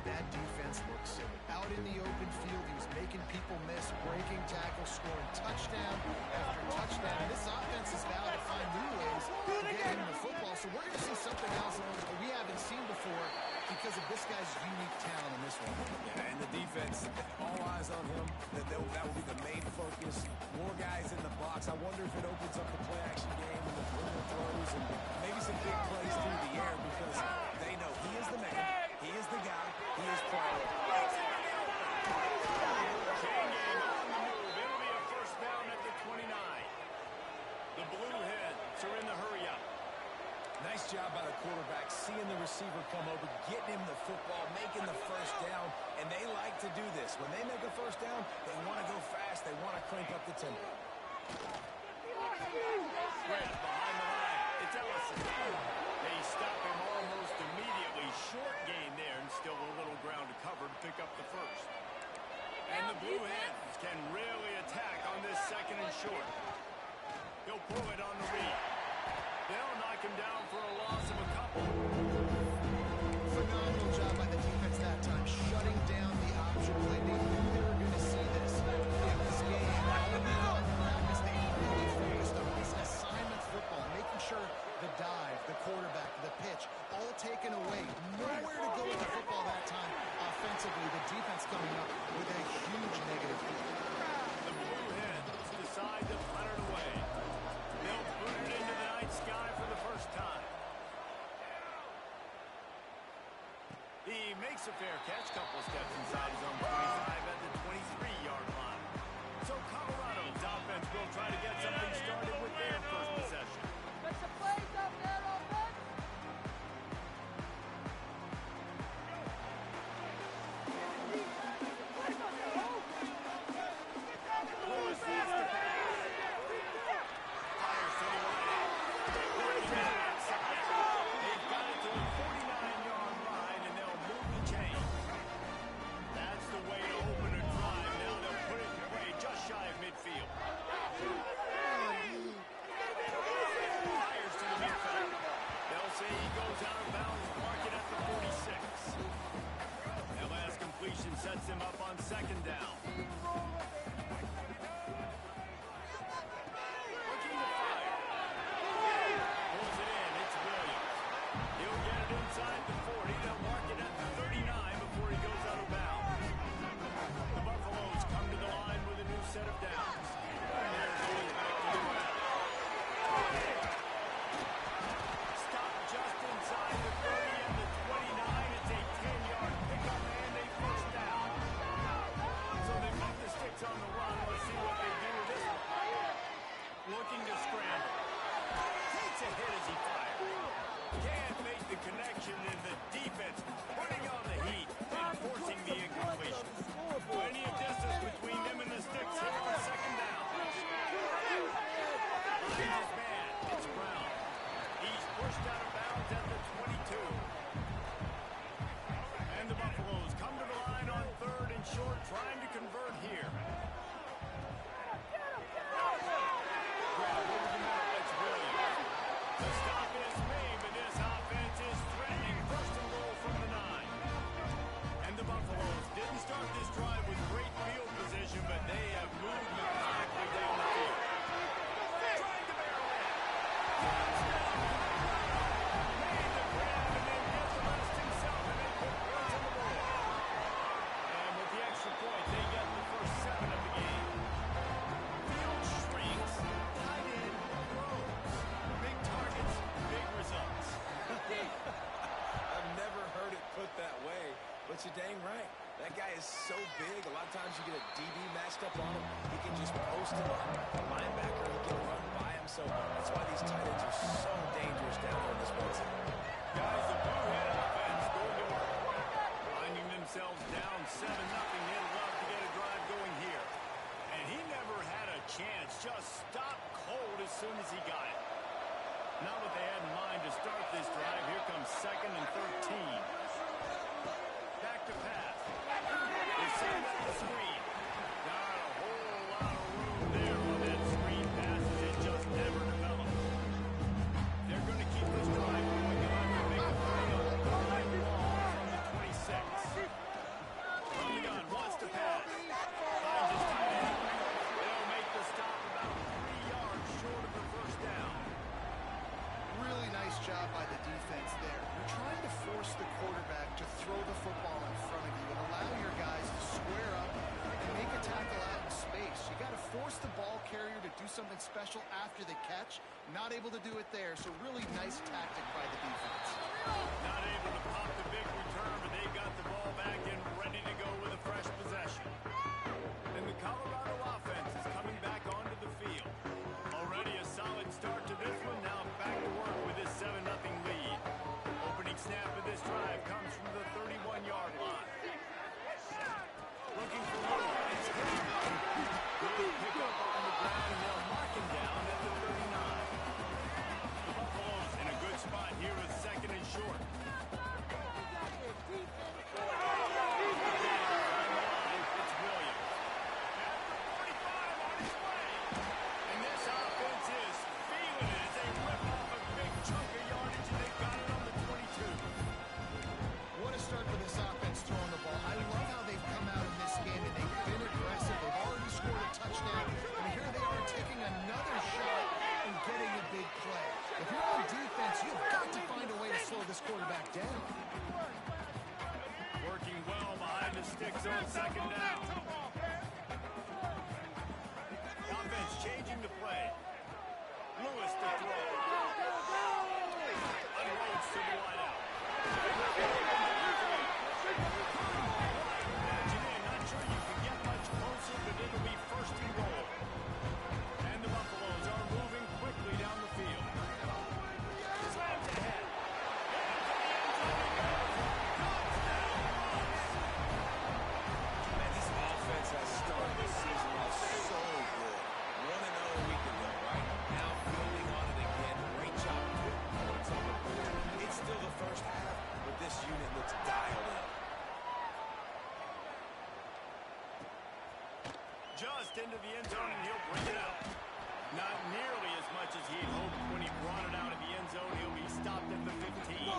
made that defense look silly. Out in the open field, he was making people miss, breaking tackles, scoring touchdown after touchdown. And this offense is vowed to find new ways to get him the football. So we're going to see something else that we haven't seen before because of this guy's unique talent in this one. Yeah, and the defense, all eyes on him. That will be the main focus. More guys in the box. I wonder if it opens up the play-action game and the perimeter throws and maybe some big plays through the air because they know he is the man, he is the guy, he is playing. Chain game on the move. It'll be a first down at the 29. The Blue Hens are in the hurry-up. Nice job by the quarterback, seeing the receiver come over, getting him the football, making the first down, and they like to do this. When they make a first down, they want to go fast, they want to crank up the tempo. Spread behind the line. It's Ellison. They stop him almost immediately. Short gain there, and still a little ground to cover to pick up the first. And the Blue Hens can really attack on this second and short. He'll pull it on the read. They'll knock him down for a loss of a couple. Phenomenal job by the defense that time, shutting down the option play. They knew they were going to see this in this game. All week long practice, they really focused on this assignment football, making sure the dive, the quarterback, the pitch, all taken away. Nowhere to go with the football that time offensively. The defense coming up with a huge negative. The Blue Hens decide to punt it away. They'll boot it into the night sky for the first time. He makes a fair catch, couple steps inside his own 25 at the 23-yard line. So Colorado's offense will try to get something started with their first possession. Make some plays out there, offense. Lewis needs to pass. Fires to the right. They've got it to the 49-yard line, and they'll move the chain. That's the way to open a drive. Now they'll put it in play just shy of midfield. Fires to the midfield. They'll say he goes out of bounds, mark it at the 46. That last completion sets him up on second down. Looking to fire. Pulls it in. It's Williams. He'll get it inside the 40. They'll mark it at the 39 before he goes out of bounds. The Buffaloes come to the line with a new set of downs. There's Williams back to the ground. Stop just inside the 30 and the 29. It's a 10-yard pickup and a first down. So they move the sticks on the run. Let's see what they do with this one. Looking to scramble. Takes a hit as he fires. Can't make the connection, and the defense putting on the heat and forcing the incompletion. Plenty of distance between them and the sticks here for second down. Finds his man. It's Brown. He's pushed out of bounds at the 22. And the Buffaloes come to the line on third and short, trying to convert here. Grab over the middle. It's Williams. The stop is made, but this offense is threatening first and goal from the 9. And the Buffaloes didn't start this drive with great field position, but they have moved methodically down the field. Trying to barrel in. Touchdown! Made the grab and then gets the rest himself and then put points on the board. And with the extra point, they get the first 7 of the game. Field shrinks, tight end grows. Big targets, big results. I've never heard it put that way, but you're dang right. That guy is so big, a lot of times you get a DB matched up on him. He can just post him up. A linebacker, he can run by him, so that's why these tight ends are so dangerous down there in this one side. Guys, the Blue-Head offense going to work. Finding themselves down 7-0, they'd love to get a drive going here. And he never had a chance, just stopped cold as soon as he got it. Not what they had in mind to start this drive. Here comes 2nd and 13. Back to pass. They send up the screen. Not a whole lot of room there on that screen pass. It just never developed. They're going to keep this drive going. They'll have to make a play on the ball from the 26. something special after the catch. Not able to do it there, so really nice tactic by the defense. Not able to pop the big return, but they got the ball back and ready to go with a fresh possession. And the Colorado offense is coming back onto the field. Already a solid start to this one. Now back to work with this 7-0 lead. Opening snap of this drive comes from the 31-yard line. Looking for more. It's good. Good pick up on the ground, and they'll mark him down at the 39. The Buffaloes in a good spot here with 2nd and short. It's Williams. At the 45 on his way. And this offense is feeling it as they rip off a big chunk of yardage, and they got it on the 22. What a start for this offense throwing the ball. I love how they've come out in this game, and they've been aggressive. They've already scored a touchdown, and here they are taking another shot and getting a big play. If you're on defense, you've got to find a way to slow this quarterback down. Working well behind the sticks on 2nd down. Offense changing the play. Lewis to throw. Unloads to the wideout. Not sure you can get much closer, but it'll be 1st and goal. And the Buffaloes are moving quickly down the field. Slams ahead. Man, this offense has started this season off so good. 1-0 a week ago, right? Now building on it again. Great job putting points on the board. It's still the first half, but this unit looks dialed in. Just into the end zone, and he'll bring it out. Not nearly as much as he'd hoped when he brought it out of the end zone. He'll be stopped at the 15.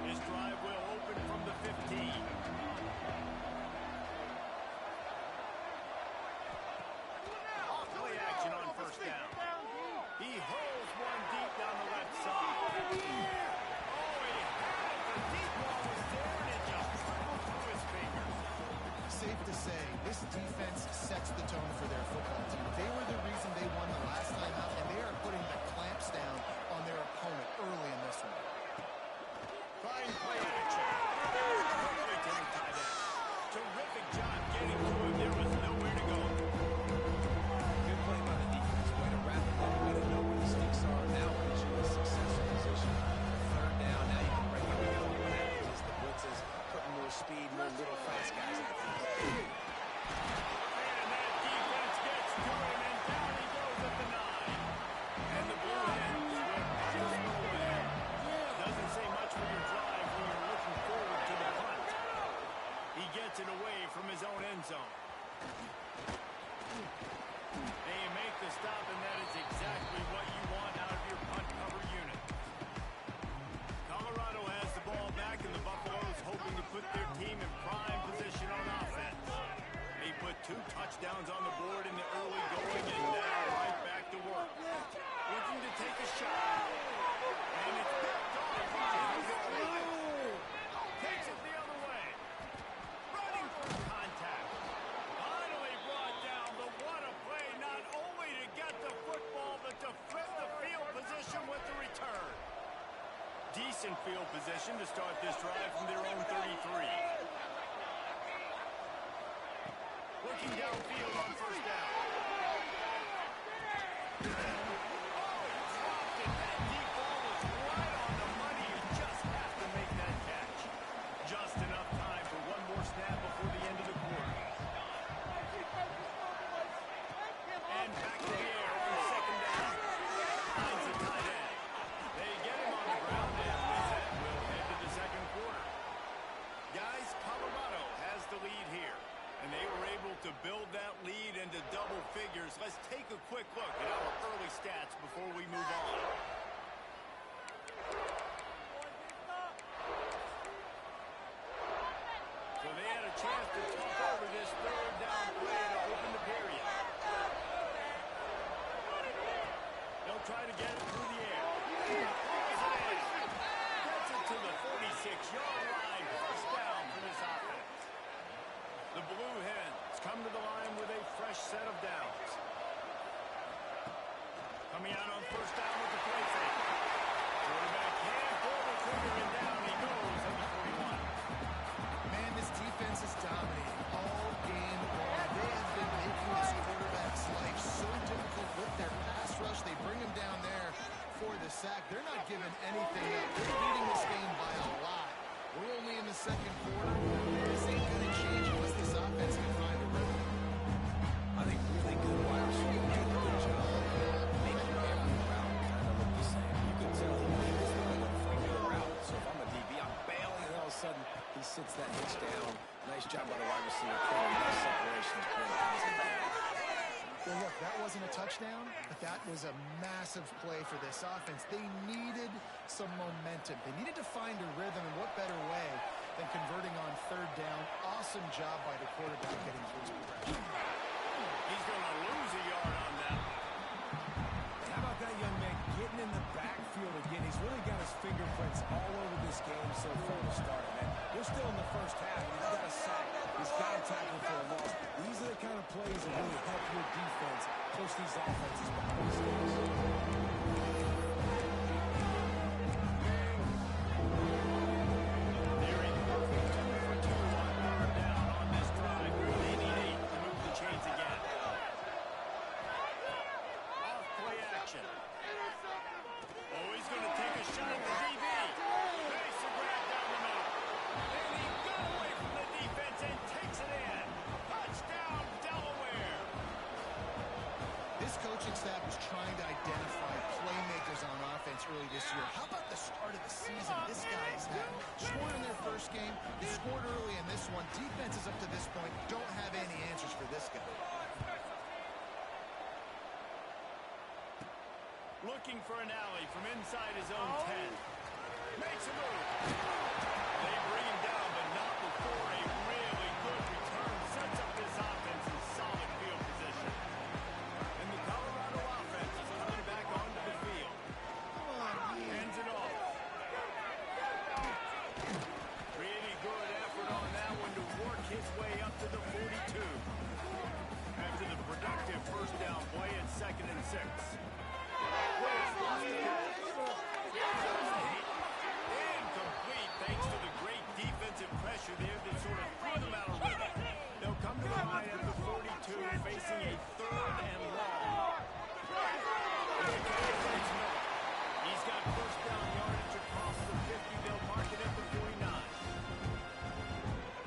His drive will open from the 15. Play action on 1st down. He hurls one deep down the left side. Oh, he had it. The deep ball was there, and it just trickled through his fingers. Safe to say, this defense sets the tone for their football team. They were the reason they won the last time out, and they are putting the clamps down on their opponent early in this one. Fine play action. Quickly to the tight end. Terrific job getting to him. There was nowhere to go. Good play by the defense. Way to wrap it up. Way to know where the sticks are. Now puts you in a successful position. 3rd down. Now you can break it down. What happens is the blitzes putting more speed, more little fast guys in the field. And that defense gets to him, and down he goes at the 9. And the Blue Hens will just go away. Doesn't say much for your drive when you're looking forward to the punt. He gets it away from his own end zone. They make the stop, and that is exactly what you want out of your punt cover unit. Colorado has the ball back, and the Buffaloes hoping to put their team in prime position on offense. They put 2 touchdowns on the board in the early going, and now right back to work. Looking to take a shot. And it's picked off. Takes it the other way. Running for contact. Finally brought down, but what a play, not only to get the football, but to flip the field position with the return. Decent field position to start this drive from their own 33. Looking downfield on 1st down. Oh, he dropped it. That deep ball was right on the money. You just have to make that catch. Just enough time for one more snap before the end of the quarter. And back to the air on 2nd down. Finds the tight end. They get him on the ground, and with that, we'll head to the 2nd quarter. Guys, Colorado has the lead here, and they were able to build that lead into double figures. Let's take a quick look at our early stats before we move on. So they had a chance to talk over this 3rd down play to open the period. They'll try to get it through the air. Gets it to the 46-yard line. 1st down for this offense. The Blue Hens come to the line with a fresh set of downs. second quarter, this ain't going to change unless this offense can find a rhythm. I think really good wide receiver did a good job making every route kind of look the same. You can tell he made this one a familiar route. So if I'm a DB, I'm bailing, and all of a sudden he sits that hitch down. Nice job by the wide receiver, creating nice separation to create a passing game. Well, look, that wasn't a touchdown, but that was a massive play for this offense. They needed some momentum. They needed to find a rhythm, and what better way than converting on third down. Awesome job by the quarterback getting through his progression. He's going to lose a yard on that. How about that young man getting in the backfield again? He's really got his fingerprints all over this game so far to start, man. We're still in the first half. He's got a sack. He's got a tackle for a loss. These are the kind of plays that really help your defense push these offenses back on the stage. Nearing perfect 2 for 2 on third down on this drive. They need 8 to move the chains again. Off play action. Oh, he's going to take a shot at the DB. Makes a grab down the middle. And he got away from the defense and takes it in. Touchdown, Delaware. This coaching staff was trying to identify playmakers on offense early this year. How about the start of the season? This guy has had scored in their first game. He scored early in this one. Defenses up to this point don't have any answers for this guy. Looking for an alley from inside his own 10. Makes a move. They bring him down, but not before a really good return. Sets up this offense in solid field position. And the Colorado offense is coming back onto the field. Hands it off. Pretty good effort on that one to work his way up to the 42. After the productive first down play at 2nd and 6. Incomplete thanks to the great defensive pressure there that sort of threw them out of rhythm. They'll come to the line at the 42 facing a 3rd and long. He's got first down yardage across the 50. They'll mark it at the 49.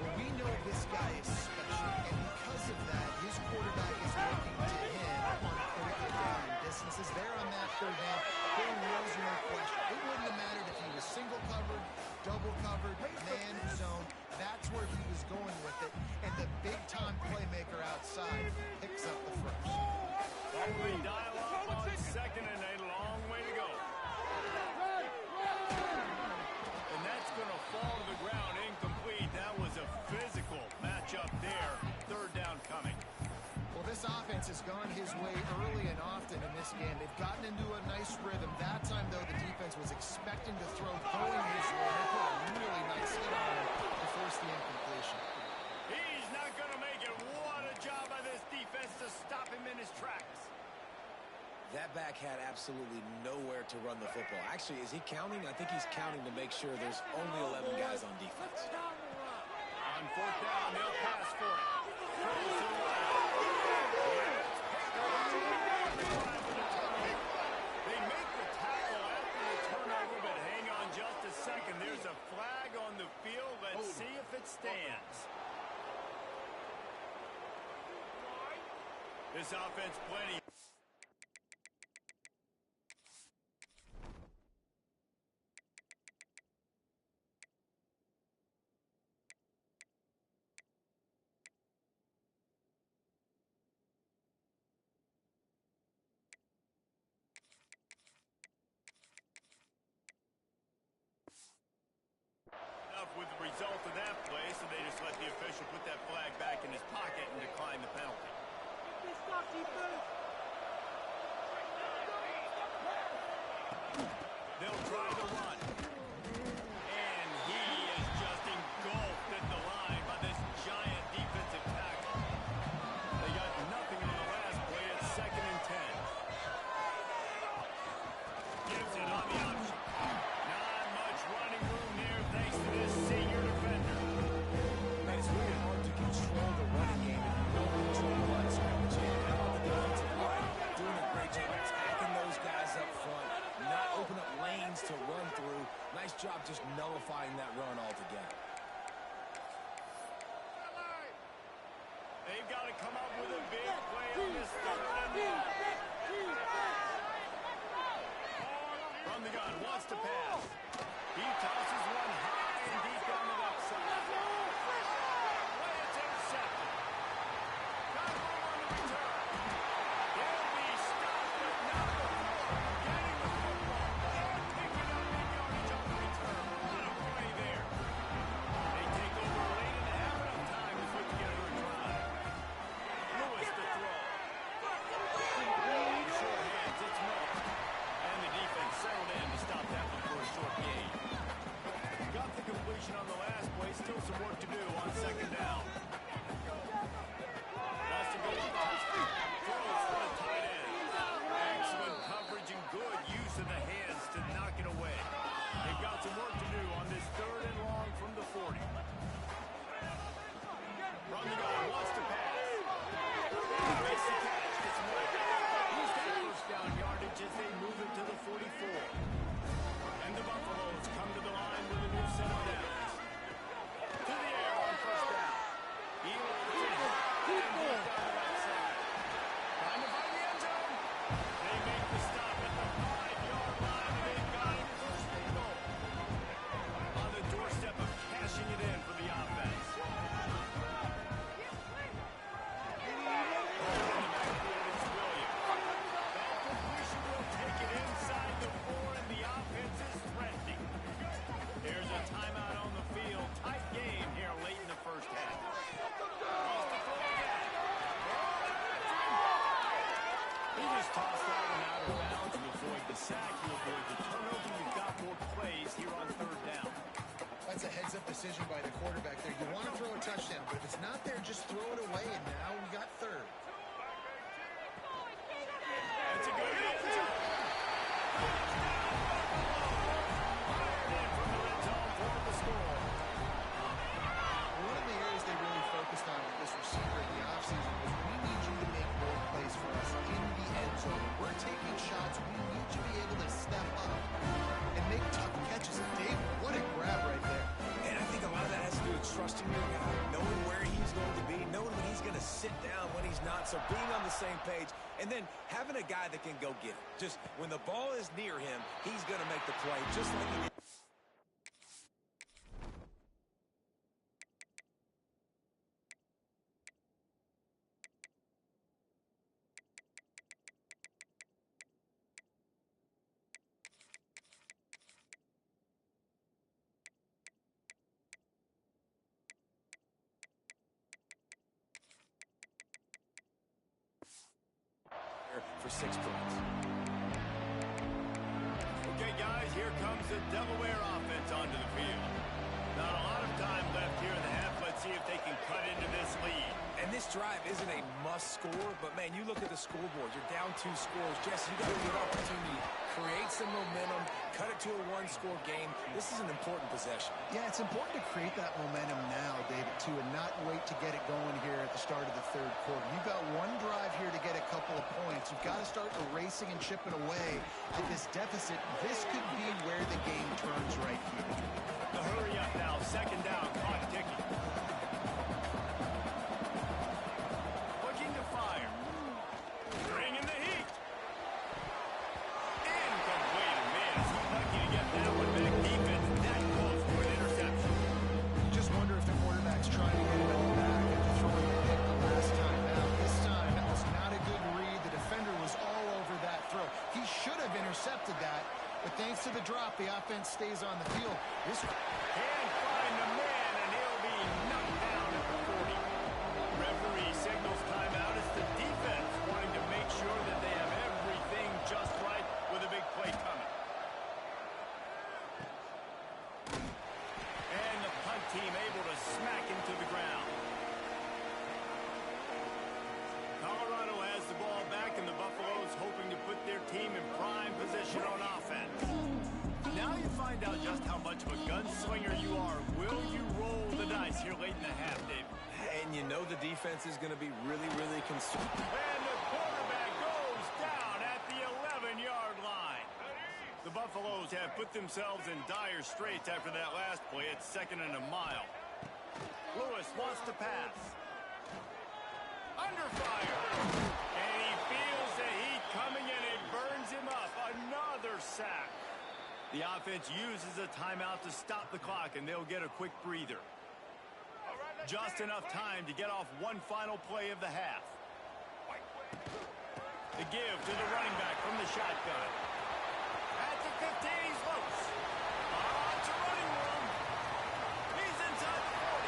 Well, we know this guy is special, and because of that, his quarterback is looking to him on critical down distances. There on that third down, there was no question. It wouldn't have mattered if he was single covered, double covered, man zone. That's where he was going with it, and the big-time playmaker outside picks up the first. Probably dial up on 2nd and a long way to go. And that's going to fall to the ground incomplete. That was a physical matchup there. 3rd down coming. Well, this offense has gone his way early and often in this game. They've gotten into a nice rhythm. That time, though, the defense was expecting to throw going his way. They put a really nice hit on him to force the incompletion. He's not going to make it. What a job by this defense to stop him in his tracks. That back had absolutely nowhere to run the football. Actually, is he counting? I think he's counting to make sure there's only 11 guys on defense. On 4th down, they'll pass for it. Throws to the right. They make the tackle after the turnover, but hang on just a second. There's a flag on the field. Let's see if it stands. This offense plenty. With the result of that play, so they just let the official put that flag back in his pocket and decline the penalty. They'll try to run. And he is just engulfed at the line by this giant defensive tackle. They got nothing on the last play at 2nd and 10. Gives it on the option. Not much running room there thanks to this senior defender. Man, it's really hard to control the running game if you don't control the line scrimmage. How about the defensive line doing a great job attacking those guys up front, not open up lanes to run through. Nice job just nullifying that run altogether. they've got to come up with a big play on this third and long. From the gun, wants to pass. He tosses one high and deep down the left side. But it's intercepted. Got room on the return. He'll be stopped, but not before getting the football and picking up big yardage on the return. What a play there. They take over late in the half, enough time to put together a drive. Lewis to throw. Short hands, it's Miller. And the defense settled in to stop that one for a short gain. Got the completion on the last play. Still some work to do on second down. Wants to go up top. Throws for the tight end. Excellent coverage and good use of the hands to knock it away. They've got some work to do on this third and long from the 40. From the gun, wants to pass. Makes the catch. Gets Miller. He's got first down yardage as they move it to the 44. And the Buffaloes come to the line with a new set of downs. To the air on first down. He lifts it high and goes down the right side. Trying to find the end zone. They make the stop at the 5-yard line, and they've got it first and goal. On the doorstep of cashing it in for the offense. Inside the 4, and the offense is threatening. There's a timeout on the field. Tight game here late in the first half. He just tossed that one out of bounds. You avoid the sack, you avoid the turnover. You've got more plays here on third down. That's a heads-up decision by the quarterback there. You want to throw a touchdown, but if it's not there, just throw it away, and now we got third. That's a good hit. One of the areas they really focused on with this receiver in the offseason was we need you to make more plays for us in the end zone. When we're taking shots, we need you to be able to step up and make tough catches. And Dave, what a grab right there. And I think a lot of that has to do with trusting your guy, knowing where he's going to be, knowing when he's going to sit down, when he's not. So being on the same page, and then having a guy that can go get it. Just when the ball is near him, he's going to make the play, just like he did. For 6 points. Okay, guys, here comes the Delaware offense onto the field. Not a lot of time left here in the half. Let's see if they can cut into this lead. And this drive isn't a must score, but man, you look at the scoreboard. You're down 2 scores. Jesse, you got a good opportunity. Create some momentum. Cut it to a 1-score game. This is an important possession. Yeah, it's important to create that momentum now, David, too, and not wait to get it going here at the start of the third quarter. You've got one drive here to get a couple of points. You've got to start erasing and chipping away at this deficit. This could be where the game turns right here. The hurry up now. Second down. Clock ticking. Looking to fire. Bring in the heat. Incomplete. Man, is he lucky to get that one back. Defense that close for an interception. You just wonder if the quarterback's trying to get it back after throwing a pick the last time. Now, this time, that was not a good read. The defender was all over that throw. He should have intercepted that, but thanks to the drop, the offense stays on the field. This Can't find the man, and he'll be knocked down at the 40. Referee signals timeout. It's the defense wanting to make sure that they have everything just right with a big play coming. And the punt team able to smack him to the ground. Colorado has the ball back, and the Buffaloes hoping to put their team in prime position on offense. Now you find out just how much of a gunslinger you are. Will you roll the dice here late in the half, Dave? And you know the defense is going to be really, really concerned. And the quarterback goes down at the 11-yard line. The Buffaloes have put themselves in dire straits after that last play. It's 2nd and a mile. Lewis wants to pass. Under fire. And he feels the heat coming and it burns him up. Another sack. The offense uses a timeout to stop the clock, and they'll get a quick breather. Just enough time to get off one final play of the half. The give to the running back from the shotgun. At the 15, he's loose. To running room. He's inside the 40.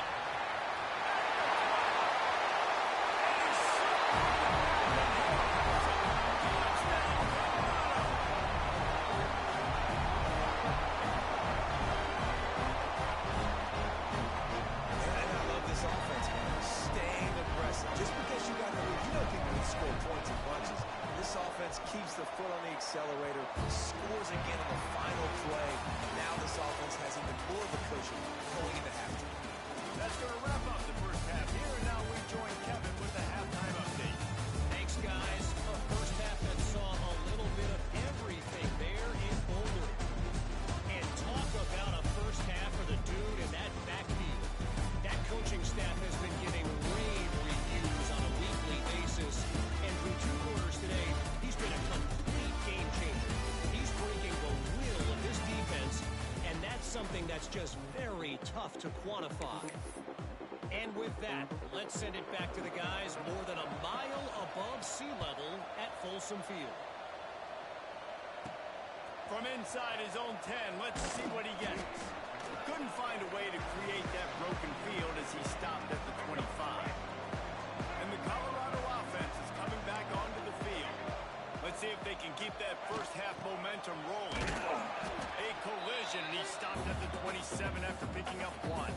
And he's offense, staying aggressive. Just because you got the lead, you don't think you can score points in bunches. This offense keeps the foot on the accelerator, scores again on the final play. Now this offense has even more of a cushion going into halftime. That's going to wrap up the first half here, and now we join Kevin with the halftime update. Thanks, guys. A first half that saw a little bit of everything there in Boulder. And talk about a first half for the dude in that backfield. That coaching staff has been getting rave reviews on a weekly basis. And through 2 quarters today, he's been a complete game changer. He's breaking the will of this defense, and that's something that's just very tough to quantify. And with that, let's send it back to the guys more than a mile above sea level at Folsom Field. From inside his own 10, let's see what he gets. Couldn't find a way to create that broken field as he stopped at the 25. And the Colorado offense is coming back onto the field. Let's see if they can keep that first half momentum rolling. A collision, and he stopped at the 27 after picking up 1.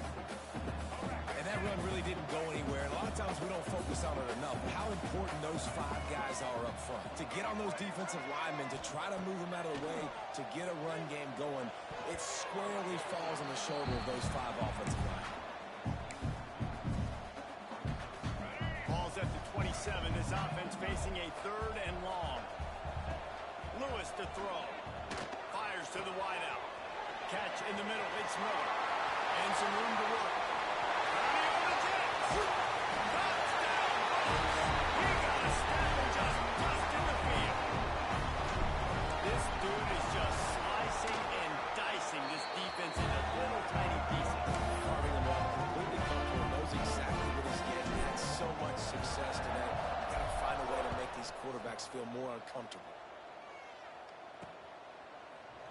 And that run really didn't go anywhere. And a lot of times we don't focus on it enough. How important those 5 guys are up front. To get on those defensive linemen, to try to move them out of the way, to get a run game going, it squarely falls on the shoulder of those 5 offensive linemen. Ball's at the 27. This offense facing a 3rd and long. Lewis to throw. Fires to the wideout. Catch in the middle. It's Miller. And some room to work. This dude is just slicing and dicing this defense into little tiny pieces. Carving them up, completely comfortable, knows exactly what he's getting. Had so much success today. Got to find a way to make these quarterbacks feel more uncomfortable.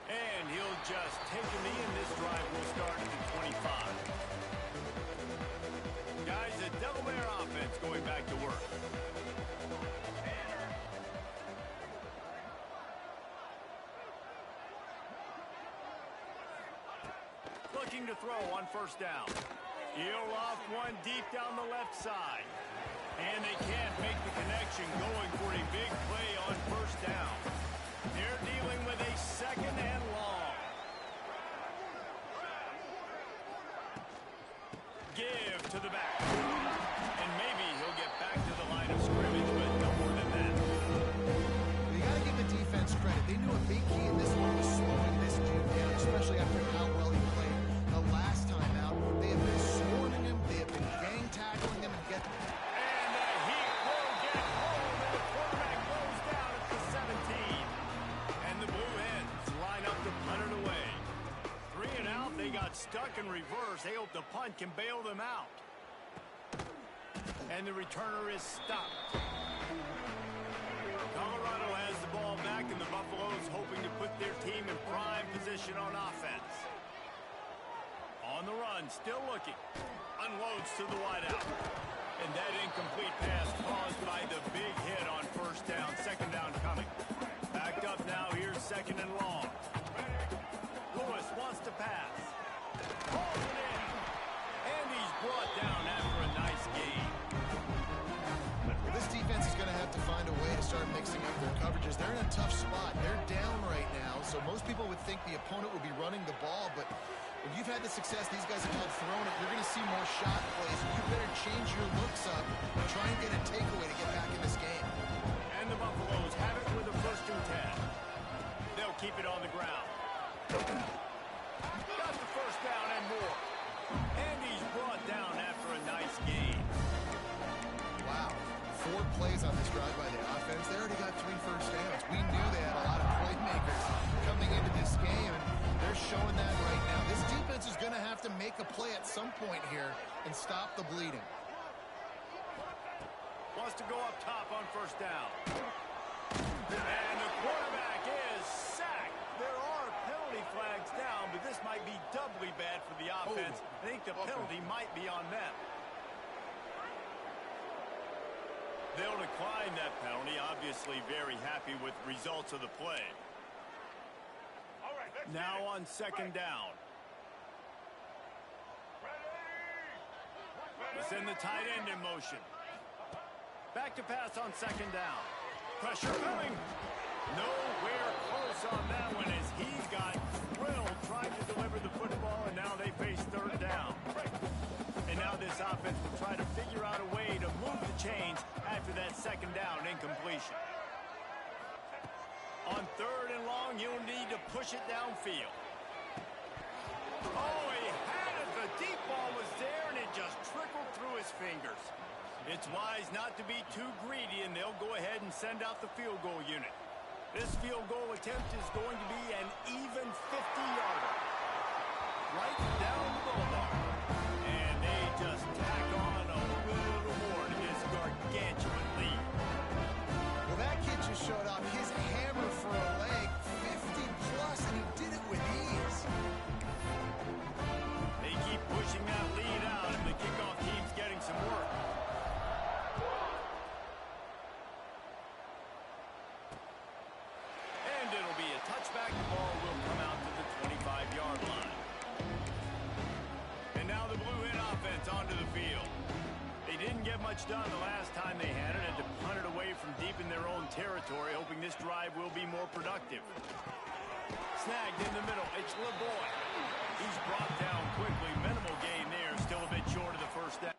And he'll just take a knee, and this drive will start at the 25. Guys, the Delaware offense going back to work. Looking to throw on first down. He'll off one deep down the left side. And they can't make the connection, going for a big play on first down. They're dealing with a 2nd and long. Give to the back. And maybe he'll get back to the line of scrimmage, but no more than that. You got to give the defense credit. They knew a big key in this one was slowing this dude down, especially after how well he played the last time out. They have been swarming him. They have been gang tackling him and getting... And the Heat will get home, and the quarterback goes down at the 17. And the Blue Hens line up to punt it away. 3 and out, they got stuck in reverse. They hope the punt can bail them out. And the returner is stopped. Colorado has the ball back, and the Buffaloes hoping to put their team in prime position on offense. On the run, still looking. Unloads to the wideout. And that incomplete pass caused by the big hit on first down. 2nd down coming. Backed up now. Here's 2nd and long. Lewis wants to pass. Pulls it in. And he's brought down after a nice gain. Well, this defense is going to have to find a way to start mixing up their coverages. They're in a tough spot. They're down right now, so most people would think the opponent would be running the ball, but when you've had the success these guys have had throwing it, you're going to see more shot plays. You better change your looks up and try and get a takeaway to get back in this game. And the Buffaloes have it with a 1st and 10. They'll keep it on the ground. Got the first down and more. And he's brought down after a nice gain. Wow. plays on this drive by the offense. They already got 3 first downs. We knew they had a lot of playmakers coming into this game, and they're showing that right now. This defense is going to have to make a play at some point here and stop the bleeding. Wants to go up top on first down. And the quarterback is sacked. There are penalty flags down, but this might be doubly bad for the offense. I think the penalty might be on them. They'll decline that penalty. Obviously very happy with the results of the play. Now on second down. They send the tight end in motion. Back to pass on second down. Pressure coming. Nowhere close on that one as he got thrilled trying to deliver the football, and now they face third down. And now this offense will try to figure out a way to move the chains after that second down incompletion. On third and long, you'll need to push it downfield. Oh, he had it. The deep ball was there, and it just trickled through his fingers. It's wise not to be too greedy, and they'll go ahead and send out the field goal unit. This field goal attempt is going to be an even 50-yarder. Right down the boulevard. And they just tack on a little more to this gargantuan lead. Well, that kid just showed off his hammer for a leg, 50-plus, and he did it with ease. They keep pushing that lead out, and the kickoff team's getting some work. And it'll be a touchback. The ball will come out to the 25-yard line. And now the Blue Hen offense onto the field. They didn't get much done the last time they had it, and to punt it away from deep in their own territory, hoping this drive will be more productive. Snagged in the middle. It's LeBoy. He's brought down quickly. Minimal gain there. Still a bit short of the first down.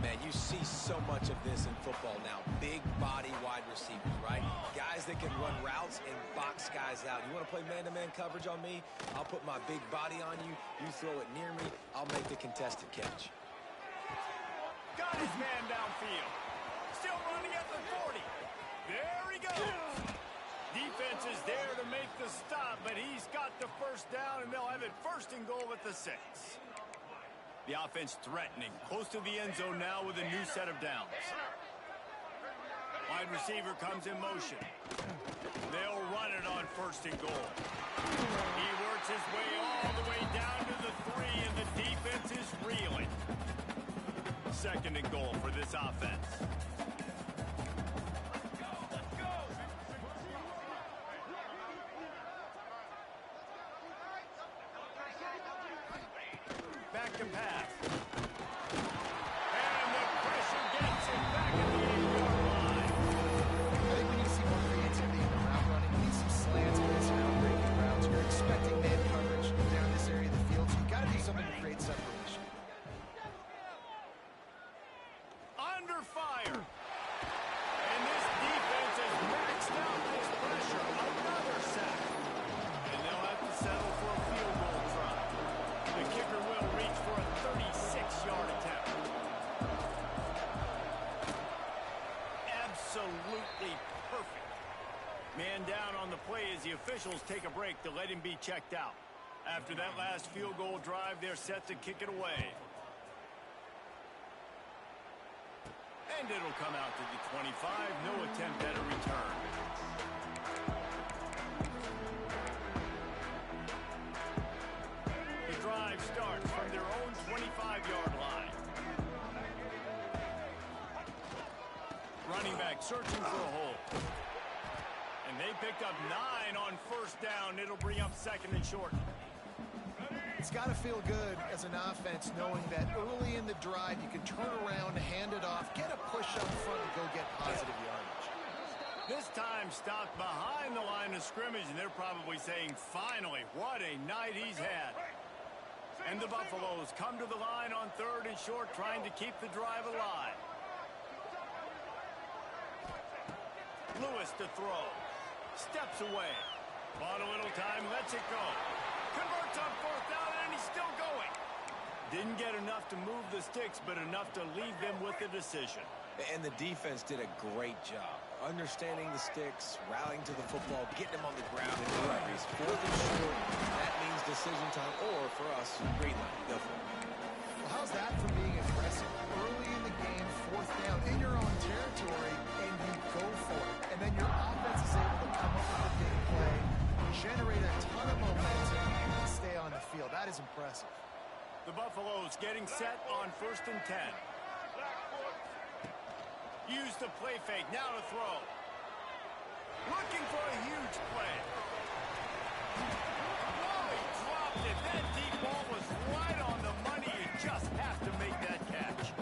Man, you see so much of this in football now. Big body wide receivers, right? Guys that can run routes and box guys out. You want to play man-to-man coverage on me? I'll put my big body on you. You throw it near me, I'll make the contested catch. Got his man downfield. Still running at the 40. There he goes. Defense is there to make the stop, but he's got the first down, and they'll have it first and goal at the 6. The offense threatening, close to the end zone now with a new set of downs. Wide receiver comes in motion. They'll run it on first and goal. He works his way all the way down to the 3, and the defense is reeling. Second and goal for this offense. Back to pass. And the pressure gets him back at the 8-yard line. I think we need to see more creativity in the route running. We need some slants and some out-breaking routes. You're expecting man coverage down this area of the field, so you've got to do something to create separation. Under fire. And this defense has maxed out this pressure. Another sack. And they'll have to settle for a field goal try. The kicker will reach for a 36-yard attempt. Absolutely perfect. Man down on the play as the officials take a break to let him be checked out. After that last field goal drive, they're set to kick it away. And it'll come out to the 25. No attempt at a return. The drive starts from their own 25-yard line. Running back searching for a hole. And they picked up 9 on first down. It'll bring up second and short. It's got to feel good as an offense knowing that early in the drive you can turn around, hand it off, get a push up front, and go get positive yardage. This time stopped behind the line of scrimmage, and they're probably saying, finally, what a night he's had. And the Buffaloes come to the line on third and short, trying to keep the drive alive. Lewis to throw. Steps away. Bought a little time, lets it go. Converts on fourth down, and he's still going. Didn't get enough to move the sticks, but enough to leave them with the decision. And the defense did a great job understanding the sticks, rallying to the football, getting them on the ground. And you're right, Reese, 4th and short, that means decision time, or for us, green line. Go for it. Well, how's that for being aggressive? Early in the game, 4th down in your own territory, and you go for it. And then your offense is able to come up with a big play, generate a ton of momentum, and stay on the field. That is impressive. The Buffaloes getting set on 1st and 10. Use the play fake, now to throw. Looking for a huge play. Oh, he dropped it. That deep ball was right on the money. You just have to make that catch.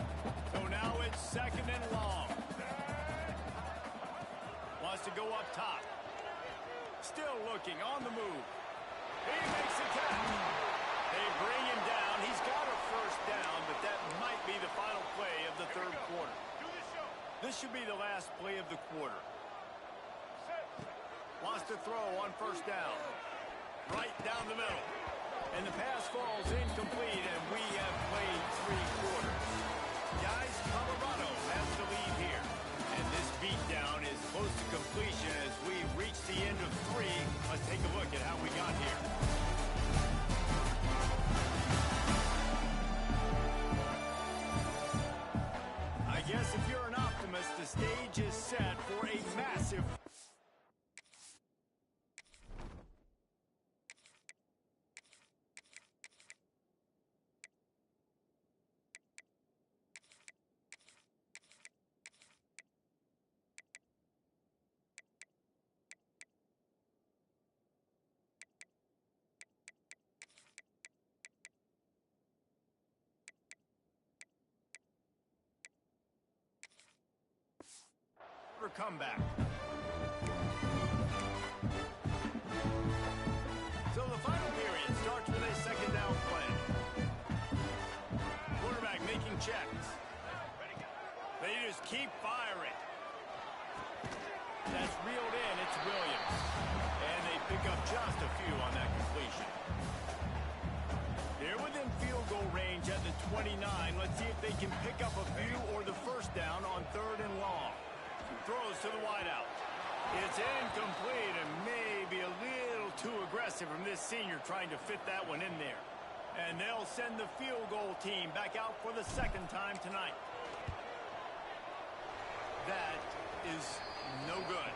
So now it's 2nd and long. Wants to go up top. Still looking, on the move. He makes the catch. They bring him down. He's got a 1st down, but that might be the final play of the 3rd quarter. This should be the last play of the quarter. Wants to throw on 1st down. Right down the middle. And the pass falls incomplete, and we have played 3 quarters. Guys, Colorado has the lead here. And this beatdown is close to completion as we reach the end of 3. Let's take a look at how we got here. I guess if you're an optimist, the stage is set for a massive... comeback. So the final period starts with a 2nd down play. Quarterback making checks. They just keep firing. That's reeled in. It's Williams. And they pick up just a few on that completion. They're within field goal range at the 29. Let's see if they can pick up a few or the 1st down on 3rd and long. Throws to the wideout. It's incomplete and maybe a little too aggressive from this senior trying to fit that one in there. And they'll send the field goal team back out for the 2nd time tonight. That is no good.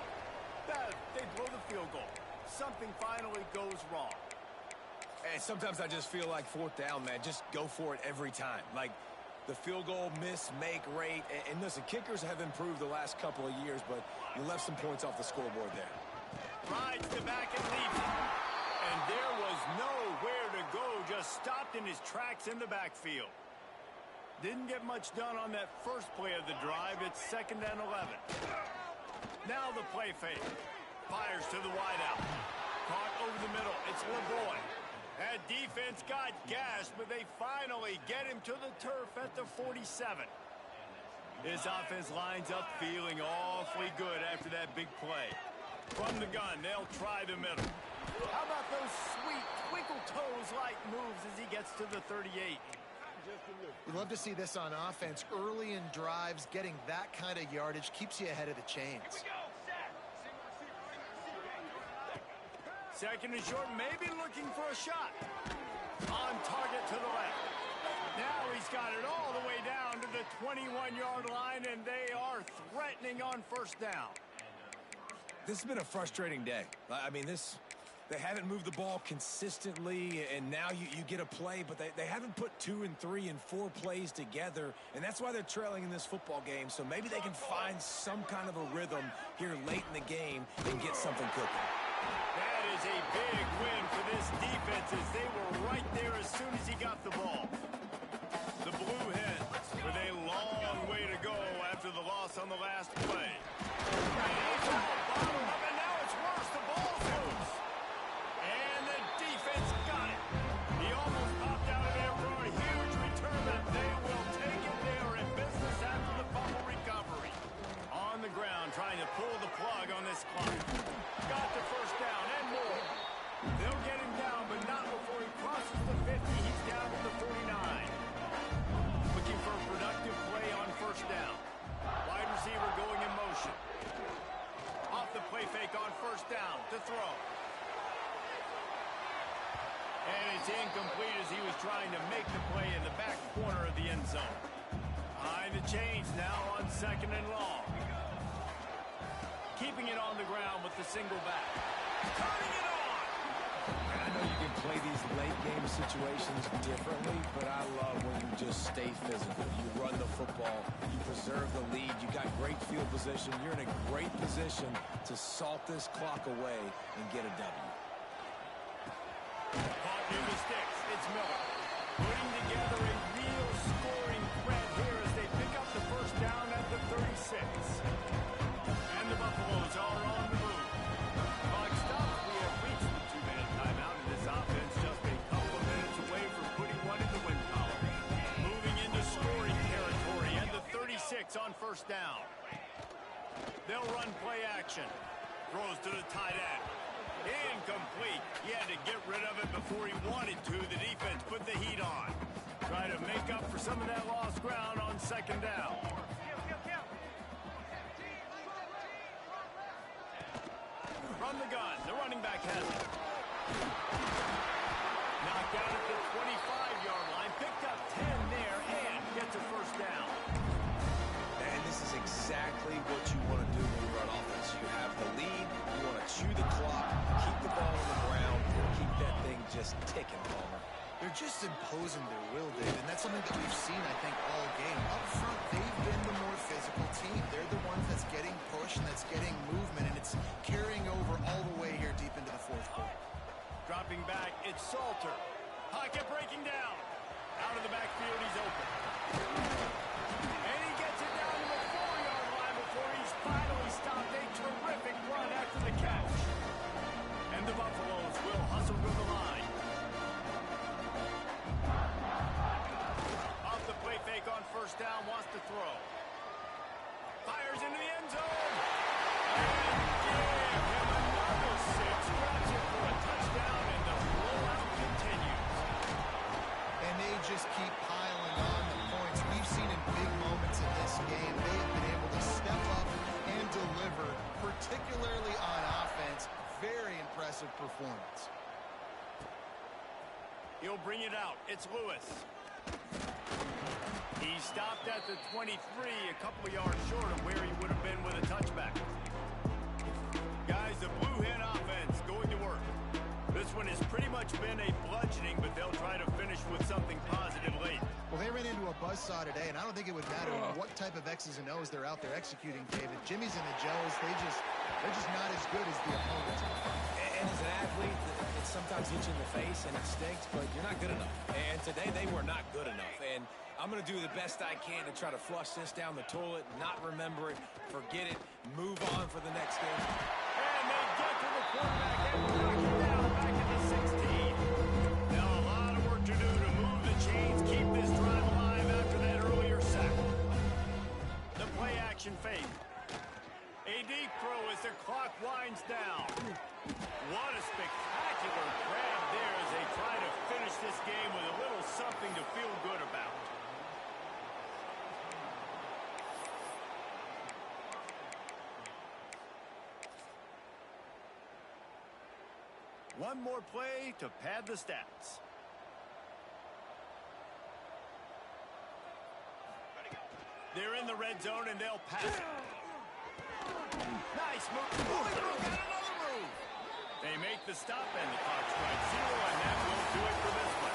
They blow the field goal. Something finally goes wrong. And sometimes I just feel like 4th down, man. Just go for it every time. Like, the field goal miss-make rate. And listen, kickers have improved the last couple of years, but you left some points off the scoreboard there. Rides the back and leaves it. And there was nowhere to go. Just stopped in his tracks in the backfield. Didn't get much done on that first play of the drive. It's 2nd and 11. Now the play fake. Fires to the wideout. Caught over the middle. It's LeBoy. That defense got gashed, but they finally get him to the turf at the 47. This offense lines up feeling awfully good after that big play. From the gun, they'll try the middle. How about those sweet twinkle toes-like moves as he gets to the 38? We'd love to see this on offense. Early in drives, getting that kind of yardage keeps you ahead of the chains. 2nd and short, maybe looking for a shot. On target to the left. Now he's got it all the way down to the 21-yard line, and they are threatening on 1st down. This has been a frustrating day. I mean, they haven't moved the ball consistently, and now you get a play, but they haven't put 2 and 3 and 4 plays together, and that's why they're trailing in this football game. So maybe they can find some kind of a rhythm here late in the game and get something cooking. That is a big win for this defense as they were right there as soon as he got the ball. The Blue Hens with a long way to go after the loss on the last play. And he's at the bottom of it. Now it's worse. The ball's loose. And the defense got it. He almost popped out of there for a huge return, but they will take it. They are in business after the fumble recovery. On the ground, trying to pull the plug on this clock. Got the 1st down and more. They'll get him down, but not before he crosses the 50. He's down incomplete as he was trying to make the play in the back corner of the end zone. Behind the chains now on 2nd and long. Keeping it on the ground with the single back. Turning it on! And I know you can play these late-game situations differently, but I love when you just stay physical. You run the football, you preserve the lead, you got great field position. You're in a great position to salt this clock away and get a W. Caught near the sticks. It's Miller. Putting together a real scoring threat here as they pick up the first down at the 36. And the Buffaloes are on the move. Clock stops. We have reached the 2-minute timeout, and this offense just a couple of minutes away from putting one in the win column. Moving into scoring territory and the 36 on first down. They'll run play action. Throws to the tight end. Incomplete. He had to get rid of it before he wanted to. The defense put the heat on. Try to make up for some of that lost ground on 2nd down. From the gun, the running back has it. Knocked out at the 25-yard line. Picked up 10 there and gets a first down. And this is exactly what you want to do when you run offense. You have the lead, you want to chew the clock, keep the ball on the ground, keep that thing just ticking, Palmer. They're just imposing their will, Dave, and that's something that we've seen, I think, all game. Up front, they've been the more physical team. They're the ones that's getting pushed and that's getting movement, and it's carrying over all the way here deep into the 4th quarter. Dropping back, it's Salter. Pocket breaking down. Out of the backfield, he's open. And he gets it down to the 4-yard line before he's finally stopped. A terrific run after the catch. And the Buffaloes will hustle to the line. Off the play fake on first down, wants to throw. Fires into the end zone. And give him another 6. Grabs it for a touchdown, and the blowout continues. And they just keep piling on the points. We've seen in big moments in this game, they have been able to step up and deliver, particularly on offense. Very impressive performance. He'll bring it out. It's Lewis. He stopped at the 23, a couple of yards short of where he would have been with a touchback. Guys, the Blue Hen offense going to work. This one has pretty much been a bludgeoning, but they'll try to finish with something positive late. Well, they ran into a buzzsaw today, and I don't think it would matter what type of X's and O's they're out there executing, David. Jimmy's and the Joes, they're just not as good as the opponents. And as an athlete, it sometimes hits you in the face and it stinks, but you're not good enough. And today they were not good enough. And I'm going to do the best I can to try to flush this down the toilet, not remember it, forget it, move on for the next game. And they get to the quarterback and knock him down back at the 16. Now a lot of work to do to move the chains, keep this drive alive after that earlier sack. The play action fake. A deep throw as the clock winds down. What a spectacular grab there as they try to finish this game with a little something to feel good about. One more play to pad the stats. They're in the red zone and they'll pass it. Nice move. Oh, they got another move. They make the stop and the clock strikes 0, and that will do it for this one.